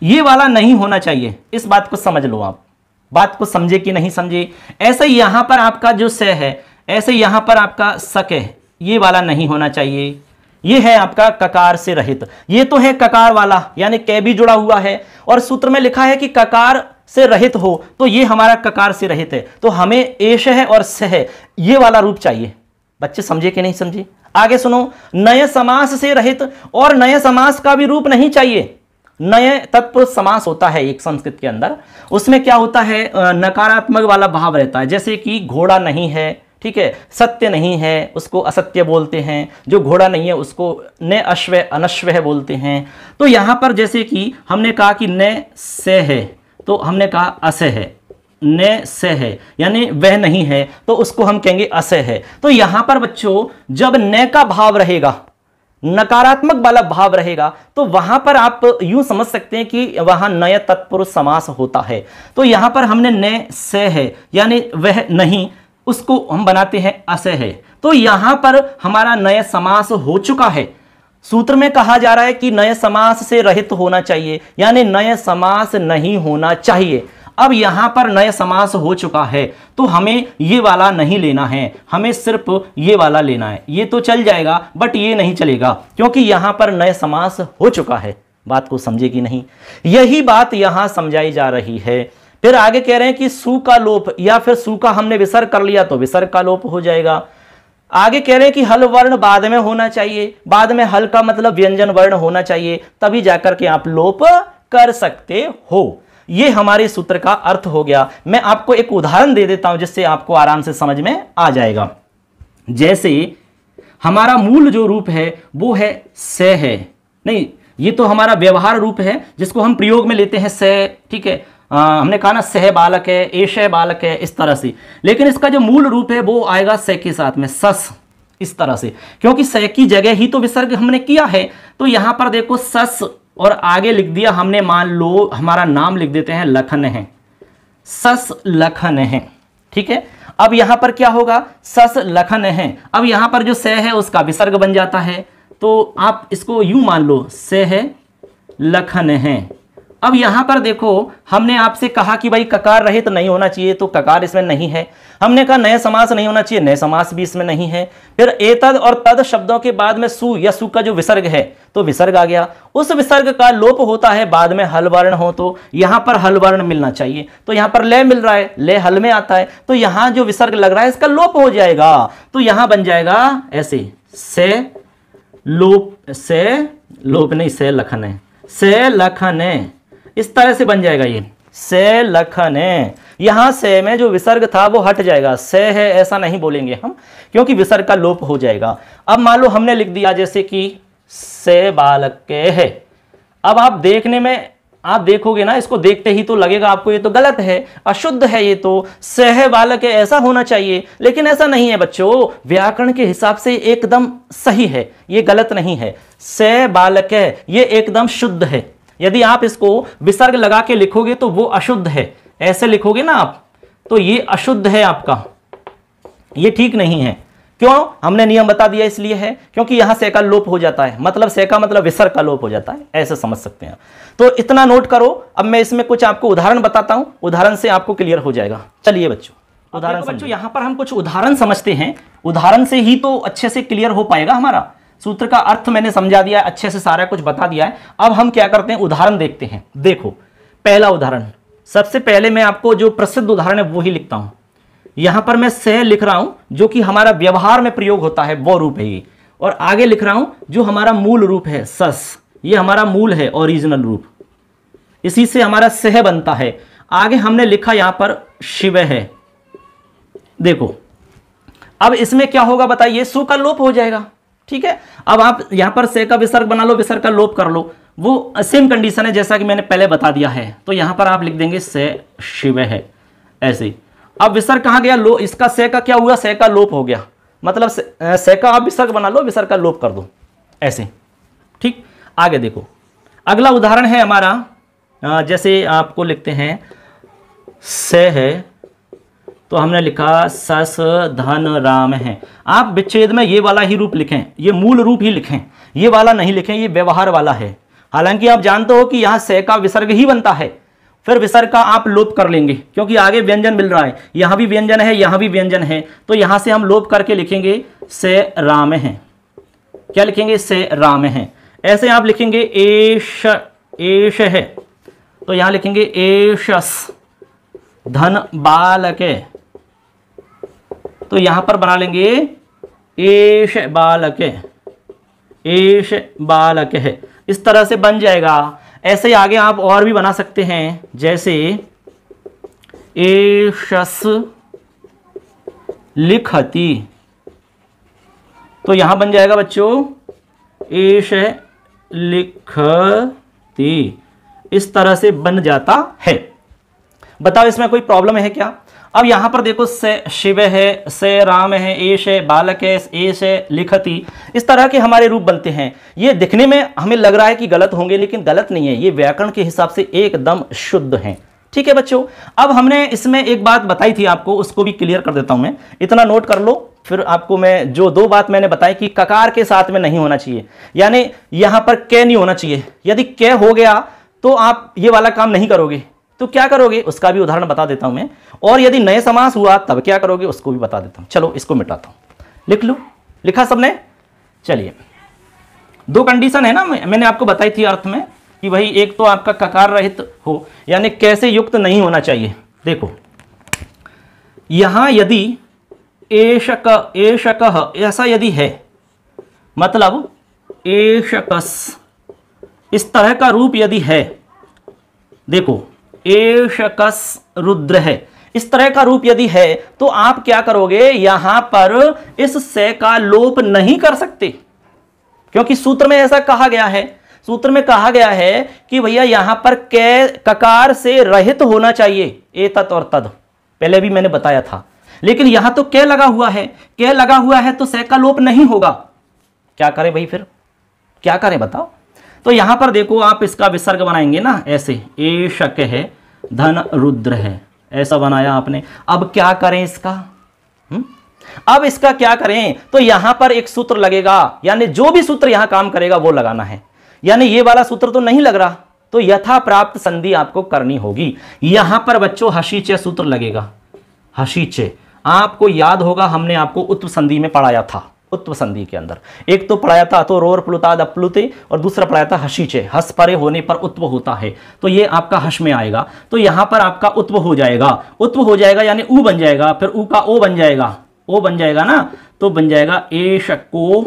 ये वाला नहीं होना चाहिए। इस बात को समझ लो, आप बात को समझे कि नहीं समझे। ऐसे यहां पर आपका जो से है, ऐसे यहां पर आपका सक है, ये वाला नहीं होना चाहिए। ये है आपका ककार से रहित, ये तो है ककार वाला यानी के भी जुड़ा हुआ है, और सूत्र में लिखा है कि ककार से रहित हो, तो ये हमारा ककार से रहित है, तो हमें एश है और स है ये वाला रूप चाहिए। बच्चे समझे कि नहीं समझे। आगे सुनो, नए समास से रहित, और नए समास का भी रूप नहीं चाहिए। नए तत्पुरुष समास होता है एक संस्कृत के अंदर, उसमें क्या होता है, नकारात्मक वाला भाव रहता है। जैसे कि घोड़ा नहीं है, ठीक है, सत्य नहीं है, उसको असत्य बोलते हैं। जो घोड़ा नहीं है उसको न अश्व अनश्व बोलते हैं। तो यहां पर जैसे कि हमने कहा कि न से है, तो हमने कहा अस है, न से है यानी वह नहीं है, तो उसको हम कहेंगे अस है। तो यहां पर बच्चों जब न का भाव रहेगा, नकारात्मक वाला भाव रहेगा, तो वहां पर आप यूं समझ सकते हैं कि वहां नय तत्पुरुष समास होता है। तो यहां पर हमने न से है यानी वह नहीं, उसको हम बनाते हैं अस है। तो यहां पर हमारा नय समास हो चुका है। सूत्र में कहा जा रहा है कि नए समास से रहित होना चाहिए, यानी नए समास नहीं होना चाहिए। अब यहां पर नए समास हो चुका है, तो हमें ये वाला नहीं लेना है, हमें सिर्फ ये वाला लेना है। ये तो चल जाएगा बट ये नहीं चलेगा, क्योंकि यहां पर नए समास हो चुका है। बात को समझे कि नहीं, यही बात यहां समझाई जा रही है। फिर आगे कह रहे हैं कि सु का लोप, या फिर सु का हमने विसर्ग कर लिया तो विसर्ग का लोप हो जाएगा। आगे कह रहे हैं कि हल वर्ण बाद में होना चाहिए, बाद में हल का मतलब व्यंजन वर्ण होना चाहिए, तभी जाकर के आप लोप कर सकते हो। ये हमारे सूत्र का अर्थ हो गया। मैं आपको एक उदाहरण दे देता हूं जिससे आपको आराम से समझ में आ जाएगा। जैसे हमारा मूल जो रूप है वो है से है, नहीं ये तो हमारा व्यवहार रूप है जिसको हम प्रयोग में लेते हैं से, ठीक है। हमने कहा ना सह बालक है, एश बालक है, इस तरह से। लेकिन इसका जो मूल रूप है वो आएगा से के साथ में, सस, इस तरह से, क्योंकि से की जगह ही तो विसर्ग हमने किया है। तो यहां पर देखो सस और आगे लिख दिया हमने, मान लो हमारा नाम लिख देते हैं लखन है, सस लखन है। ठीक है, अब यहां पर क्या होगा, सस लखन है। अब यहां पर जो से है उसका विसर्ग बन जाता है, तो आप इसको यूं मान लो, से है लखन है। अब यहां पर देखो हमने आपसे कहा कि भाई ककार रहित नहीं होना चाहिए, तो ककार इसमें नहीं है। हमने कहा नए समास नहीं होना चाहिए, नए समास भी इसमें नहीं है। फिर एतद और तद शब्दों के बाद में सु या सु का जो विसर्ग है तो विसर्ग आ गया। उस विसर्ग का लोप होता है बाद में हल वर्ण हो, तो यहां पर हल वर्ण मिलना चाहिए। तो यहां पर ले मिल रहा है, ले हल में आता है, तो यहां जो विसर्ग लग रहा है इसका लोप हो जाएगा। तो यहां बन जाएगा ऐसे, से लोप नहीं, से लखन है, से लखन है, इस तरह से बन जाएगा ये, से लखन है। यहां से में जो विसर्ग था वो हट जाएगा, से है ऐसा नहीं बोलेंगे हम, क्योंकि विसर्ग का लोप हो जाएगा। अब मान लो हमने लिख दिया जैसे कि से बालक के है। अब आप देखने में, आप देखोगे ना, इसको देखते ही तो लगेगा आपको ये तो गलत है, अशुद्ध है, ये तो सह बालक है ऐसा होना चाहिए, लेकिन ऐसा नहीं है बच्चों। व्याकरण के हिसाब से एकदम सही है, ये गलत नहीं है। से बालक है ये एकदम शुद्ध है। यदि आप इसको विसर्ग लगा के लिखोगे तो वो अशुद्ध है, ऐसे लिखोगे ना आप तो ये अशुद्ध है आपका, ये ठीक नहीं है। क्यों, हमने नियम बता दिया इसलिए है क्योंकि यहां से का लोप हो जाता है, मतलब से का मतलब विसर्ग का लोप हो जाता है, ऐसे समझ सकते हैं। तो इतना नोट करो। अब मैं इसमें कुछ आपको उदाहरण बताता हूं, उदाहरण से आपको क्लियर हो जाएगा। चलिए बच्चों, उदाहरण बच्चों यहां पर हम कुछ उदाहरण समझते हैं, उदाहरण से ही तो अच्छे से क्लियर हो पाएगा हमारा। सूत्र का अर्थ मैंने समझा दिया, अच्छे से सारा कुछ बता दिया है। अब हम क्या करते हैं, उदाहरण देखते हैं। देखो पहला उदाहरण, सबसे पहले मैं आपको जो प्रसिद्ध उदाहरण है वो ही लिखता हूं। यहां पर मैं से लिख रहा हूं जो कि हमारा व्यवहार में प्रयोग होता है वो रूप है ये, और आगे लिख रहा हूं जो हमारा मूल रूप है सस, ये हमारा मूल है ओरिजिनल रूप, इसी से हमारा सह बनता है। आगे हमने लिखा यहां पर शिव है। देखो अब इसमें क्या होगा बताइए, सु का लोप हो जाएगा। ठीक है, अब आप यहां पर से का विसर्ग बना लो, विसर्ग का लोप कर लो, वो सेम कंडीशन है जैसा कि मैंने पहले बता दिया है। तो यहां पर आप लिख देंगे से शिव है ऐसे ही। अब विसर्ग कहां गया, लो, इसका से का क्या हुआ, से का लोप हो गया, मतलब से का आप विसर्ग बना लो, विसर्ग का लोप कर दो ऐसे। ठीक, आगे देखो अगला उदाहरण है हमारा, जैसे आपको लिखते हैं से है तो हमने लिखा सस धन राम है। आप विच्छेद में ये वाला ही रूप लिखें, ये मूल रूप ही लिखें, ये वाला नहीं लिखें, ये व्यवहार वाला है। हालांकि आप जानते हो कि यहां से का विसर्ग ही बनता है, फिर विसर्ग का आप लोप कर लेंगे क्योंकि आगे व्यंजन मिल रहा है, यहां भी व्यंजन है, यहां भी व्यंजन है, तो यहां से हम लोप करके लिखेंगे से राम है। क्या लिखेंगे, से राम है। ऐसे आप लिखेंगे एश है, तो यहां लिखेंगे एशस धन बालके, तो यहां पर बना लेंगे एश बालके, एश बालक है, इस तरह से बन जाएगा। ऐसे आगे आप और भी बना सकते हैं, जैसे एशस लिखती, तो यहां बन जाएगा बच्चों एश लिखती, इस तरह से बन जाता है। बताओ इसमें कोई प्रॉब्लम है क्या। अब यहां पर देखो से शिव है, से राम है, एश है बालक है, एश है लिखती, इस तरह के हमारे रूप बनते हैं। ये दिखने में हमें लग रहा है कि गलत होंगे, लेकिन गलत नहीं है, ये व्याकरण के हिसाब से एकदम शुद्ध हैं। ठीक है बच्चों, अब हमने इसमें एक बात बताई थी आपको, उसको भी क्लियर कर देता हूं मैं, इतना नोट कर लो। फिर आपको मैं जो दो बात मैंने बताई कि ककार के साथ में नहीं होना चाहिए, यानी यहां पर कै नहीं होना चाहिए। यदि कै हो गया तो आप ये वाला काम नहीं करोगे, तो क्या करोगे उसका भी उदाहरण बता देता हूं मैं। और यदि नए समास हुआ तब क्या करोगे उसको भी बता देता हूं। चलो इसको मिटाता हूं, लिख लो, लिखा सबने। चलिए, दो कंडीशन है ना, मैंने आपको बताई थी अर्थ में कि भाई एक तो आपका ककार रहित हो, यानी कैसे युक्त नहीं होना चाहिए। देखो यहां यदि एशक ऐसा यदि है, मतलब एशकस इस तरह का रूप यदि है, देखो एशकस रुद्र है, इस तरह का रूप यदि है, तो आप क्या करोगे, यहां पर इस से का लोप नहीं कर सकते, क्योंकि सूत्र में ऐसा कहा गया है। सूत्र में कहा गया है कि भैया यहां पर ककार से रहित होना चाहिए, ए तत् और तद, पहले भी मैंने बताया था। लेकिन यहां तो कै लगा हुआ है, कै लगा हुआ है तो से का लोप नहीं होगा। क्या करें भाई, फिर क्या करें बताओ। तो यहां पर देखो आप इसका विसर्ग बनाएंगे ना, ऐसे ए शक है धन रुद्र है, ऐसा बनाया आपने। अब क्या करें इसका, अब इसका क्या करें, तो यहां पर एक सूत्र लगेगा, यानी जो भी सूत्र यहां काम करेगा वो लगाना है। यानी ये वाला सूत्र तो नहीं लग रहा, तो यथा प्राप्त संधि आपको करनी होगी। यहां पर बच्चों हशीचे सूत्र लगेगा। हशीचे आपको याद होगा, हमने आपको उत्व संधि में पढ़ाया था। उत्व संधि के अंदर एक तो पढ़ाया था तो रोर प्लुताद अपलुते, और दूसरा पढ़ाया था हशीचे, हस परे होने पर उत्व होता है, तो ये आपका हश में आएगा। तो यहां पर आपका उत्व हो जाएगा, उत्व हो जाएगा यानी ऊ बन जाएगा, फिर ऊ का ओ बन जाएगा, ओ बन जाएगा ना, तो बन जाएगा ए शक्को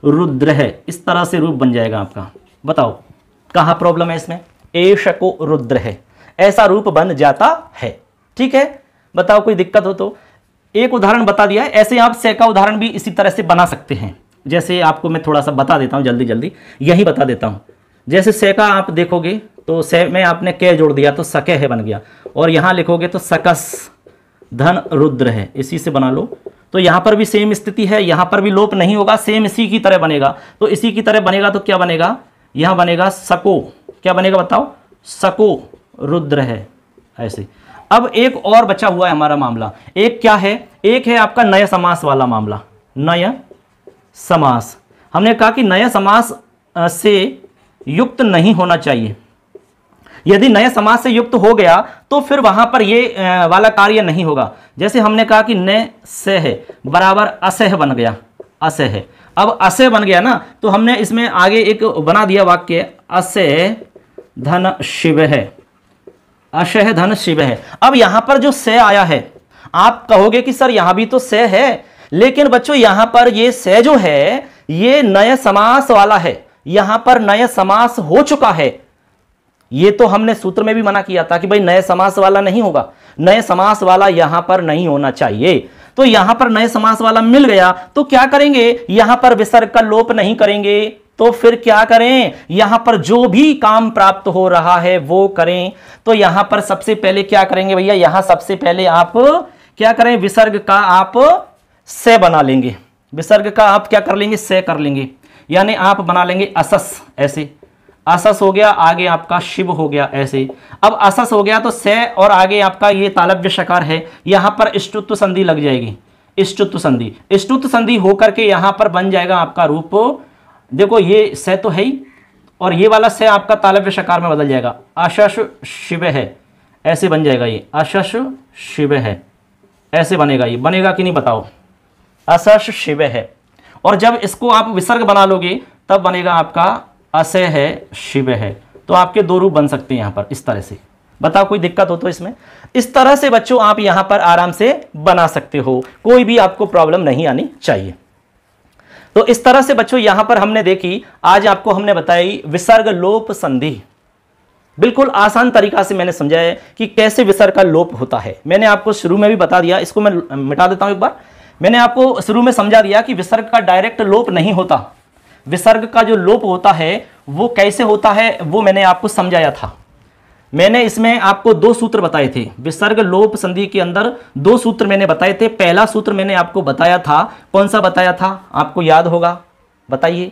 रुद्र है, इस तरह से रूप बन जाएगा आपका। बताओ कहां प्रॉब्लम है इसमें, ए शको रुद्र है, ऐसा रूप बन जाता है। ठीक है, बताओ कोई दिक्कत हो तो। एक उदाहरण बता दिया है, ऐसे आप से का उदाहरण भी इसी तरह से बना सकते हैं। जैसे आपको मैं थोड़ा सा बता देता हूं, जल्दी जल्दी यही बता देता हूं। जैसे से का आप देखोगे तो से में आपने कै जोड़ दिया तो सके है बन गया, और यहां लिखोगे तो सकस धन रुद्र है, इसी से बना लो। तो यहां पर भी सेम स्थिति है, यहां पर भी लोप नहीं होगा, सेम इसी की तरह बनेगा। तो इसी की तरह बनेगा तो क्या बनेगा, यहां बनेगा सको, क्या बनेगा बताओ, सको रुद्र है, ऐसे। अब एक और बचा हुआ है हमारा मामला, एक क्या है, एक है आपका नया समास वाला मामला। नया समास, हमने कहा कि नया समास से युक्त नहीं होना चाहिए। यदि नए समास से युक्त हो गया तो फिर वहां पर ये वाला कार्य नहीं होगा। जैसे हमने कहा कि न से है बराबर असह बन गया, असह। अब असह बन गया ना, तो हमने इसमें आगे एक बना दिया वाक्य, असह धन शिव है, अशह धन शिव है। अब यहां पर जो से आया है, आप कहोगे कि सर यहां भी तो से है, लेकिन बच्चों यहां पर ये से जो है ये नए समास वाला है, यहां पर नए समास हो चुका है। ये तो हमने सूत्र में भी मना किया था कि भाई नए समास वाला नहीं होगा, नए समास वाला यहां पर नहीं होना चाहिए। तो यहां पर नए समास वाला मिल गया, तो क्या करेंगे, यहां पर विसर्ग का लोप नहीं करेंगे, तो फिर क्या करें, यहां पर जो भी काम प्राप्त हो रहा है वो करें। तो यहां पर सबसे पहले क्या करेंगे भैया, यहां सबसे पहले आप क्या करें, विसर्ग का आप से बना लेंगे, विसर्ग का आप क्या कर लेंगे, से कर लेंगे, यानी आप बना लेंगे असस, ऐसे असस हो गया, आगे आपका शिव हो गया, ऐसे। अब असस हो गया तो से और आगे आपका ये तालव्य शकार है, यहां पर इष्टुत्व संधि लग जाएगी, इष्टुत्व संधि, इष्टुत्व संधि होकर के यहां पर बन जाएगा आपका रूप। देखो ये से तो है ही, और ये वाला से आपका तालव्य शकार में बदल जाएगा, अशश शिव है, ऐसे बन जाएगा ये, अशश शिव है, ऐसे बनेगा। ये बनेगा कि नहीं बताओ, अशश शिव है। और जब इसको आप विसर्ग बना लोगे तब बनेगा आपका असे है शिव है। तो आपके दो रूप बन सकते हैं यहां पर इस तरह से। बताओ कोई दिक्कत हो तो इसमें, इस तरह से बच्चों आप यहां पर आराम से बना सकते हो, कोई भी आपको प्रॉब्लम नहीं आनी चाहिए। तो इस तरह से बच्चों यहां पर हमने देखी, आज आपको हमने बताई विसर्ग लोप संधि। बिल्कुल आसान तरीका से मैंने समझाया कि कैसे विसर्ग का लोप होता है। मैंने आपको शुरू में भी बता दिया, इसको मैं मिटा देता हूं एक बार। मैंने आपको शुरू में समझा दिया कि विसर्ग का डायरेक्ट लोप नहीं होता, विसर्ग का जो लोप होता है वो कैसे होता है वो मैंने आपको समझाया था। मैंने इसमें आपको दो सूत्र बताए थे, विसर्ग लोप संधि के अंदर दो सूत्र मैंने बताए थे। पहला सूत्र मैंने आपको बताया था, कौन सा बताया था आपको याद होगा, बताइए।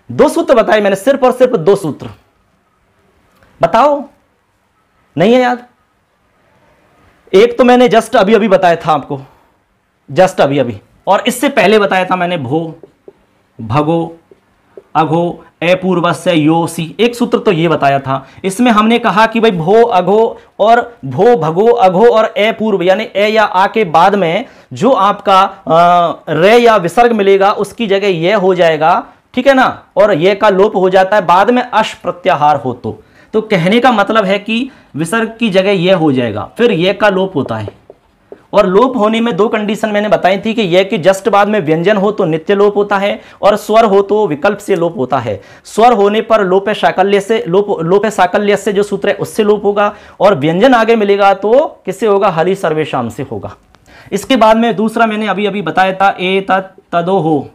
दो सूत्र बताए मैंने, सिर्फ और सिर्फ दो सूत्र, बताओ नहीं है याद। एक तो मैंने जस्ट अभी अभी बताया था आपको, जस्ट अभी अभी, और इससे पहले बताया था मैंने भो भगो अघो अपूर्वस्य योसी, एक सूत्र तो ये बताया था। इसमें हमने कहा कि भाई भो अघो और भो भगो अघो और अपूर्व, यानी ए या आ के बाद में जो आपका रे या विसर्ग मिलेगा उसकी जगह ये हो जाएगा, ठीक है ना, और ये का लोप हो जाता है बाद में अश प्रत्याहार हो। तो कहने का मतलब है कि विसर्ग की जगह ये हो जाएगा, फिर ये का लोप होता है। और लोप होने में दो कंडीशन मैंने बताई थी कि यह कि जस्ट बाद में व्यंजन हो तो नित्य लोप होता है, और स्वर हो तो विकल्प से लोप होता है। स्वर होने पर लोप साकल्य से लोप साकल्य से जो सूत्र है उससे लोप होगा, और व्यंजन आगे मिलेगा तो किससे होगा, हरि सर्वेशाम से होगा। इसके बाद में दूसरा मैंने अभी अभी बताया था, ए तदो हो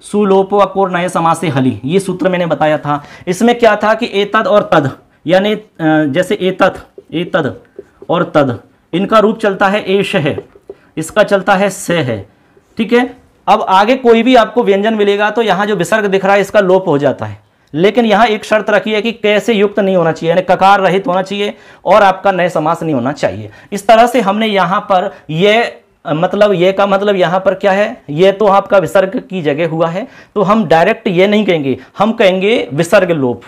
सुलोपो अकोर नए समासे हली, ये सूत्र मैंने बताया था। इसमें क्या था कि एतद और तद, यानी जैसे एतद और तद, इनका रूप चलता है एश है, इसका चलता है से है, ठीक है। अब आगे कोई भी आपको व्यंजन मिलेगा तो यहां जो विसर्ग दिख रहा है इसका लोप हो जाता है, लेकिन यहां एक शर्त रखी है कि कैसे युक्त नहीं होना चाहिए, यानी ककार रहित होना चाहिए और आपका नए समास नहीं होना चाहिए। इस तरह से हमने यहां पर ये मतलब ये का मतलब यहां पर क्या है, ये तो आपका विसर्ग की जगह हुआ है, तो हम डायरेक्ट ये नहीं कहेंगे, हम कहेंगे विसर्ग लोप।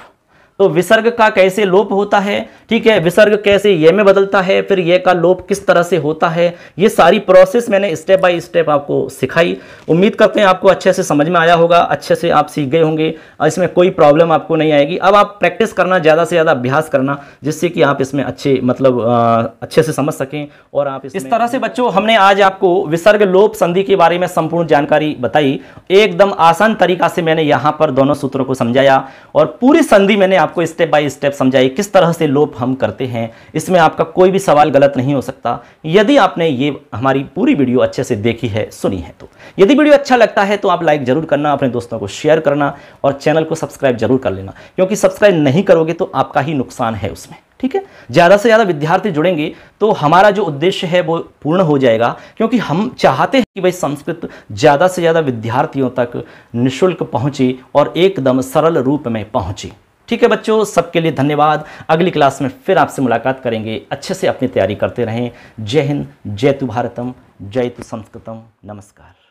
तो विसर्ग का कैसे लोप होता है, ठीक है, विसर्ग कैसे ये में बदलता है, फिर ये का लोप किस तरह से होता है, ये सारी प्रोसेस मैंने स्टेप बाय स्टेप आपको सिखाई। उम्मीद करते हैं आपको अच्छे से समझ में आया होगा, अच्छे से आप सीख गए होंगे और इसमें कोई प्रॉब्लम आपको नहीं आएगी। अब आप प्रैक्टिस करना, ज़्यादा से ज़्यादा अभ्यास करना, जिससे कि आप इसमें अच्छे मतलब अच्छे से समझ सकें और आप इस तरह से बच्चों हमने आज आपको विसर्ग लोप संधि के बारे में संपूर्ण जानकारी बताई। एकदम आसान तरीका से मैंने यहाँ पर दोनों सूत्रों को समझाया और पूरी संधि मैंने आपको स्टेप बाय स्टेप समझाई किस तरह से लोप हम करते हैं। इसमें आपका कोई भी सवाल गलत नहीं हो सकता यदि आपने ये हमारी पूरी वीडियो अच्छे से देखी है, सुनी है। तो यदि वीडियो अच्छा लगता है तो आप लाइक जरूर करना, अपने दोस्तों को शेयर करना और चैनल को सब्सक्राइब जरूर कर लेना, क्योंकि सब्सक्राइब नहीं करोगे तो आपका ही नुकसान है उसमें, ठीक है। ज़्यादा से ज़्यादा विद्यार्थी जुड़ेंगे तो हमारा जो उद्देश्य है वो पूर्ण हो जाएगा, क्योंकि हम चाहते हैं कि भाई संस्कृत ज़्यादा से ज़्यादा विद्यार्थियों तक निःशुल्क पहुँचे और एकदम सरल रूप में पहुँचे। ठीक है बच्चों, सबके लिए धन्यवाद। अगली क्लास में फिर आपसे मुलाकात करेंगे। अच्छे से अपनी तैयारी करते रहें। जय हिंद, जय तु भारतम, जय तु संस्कृतम। नमस्कार।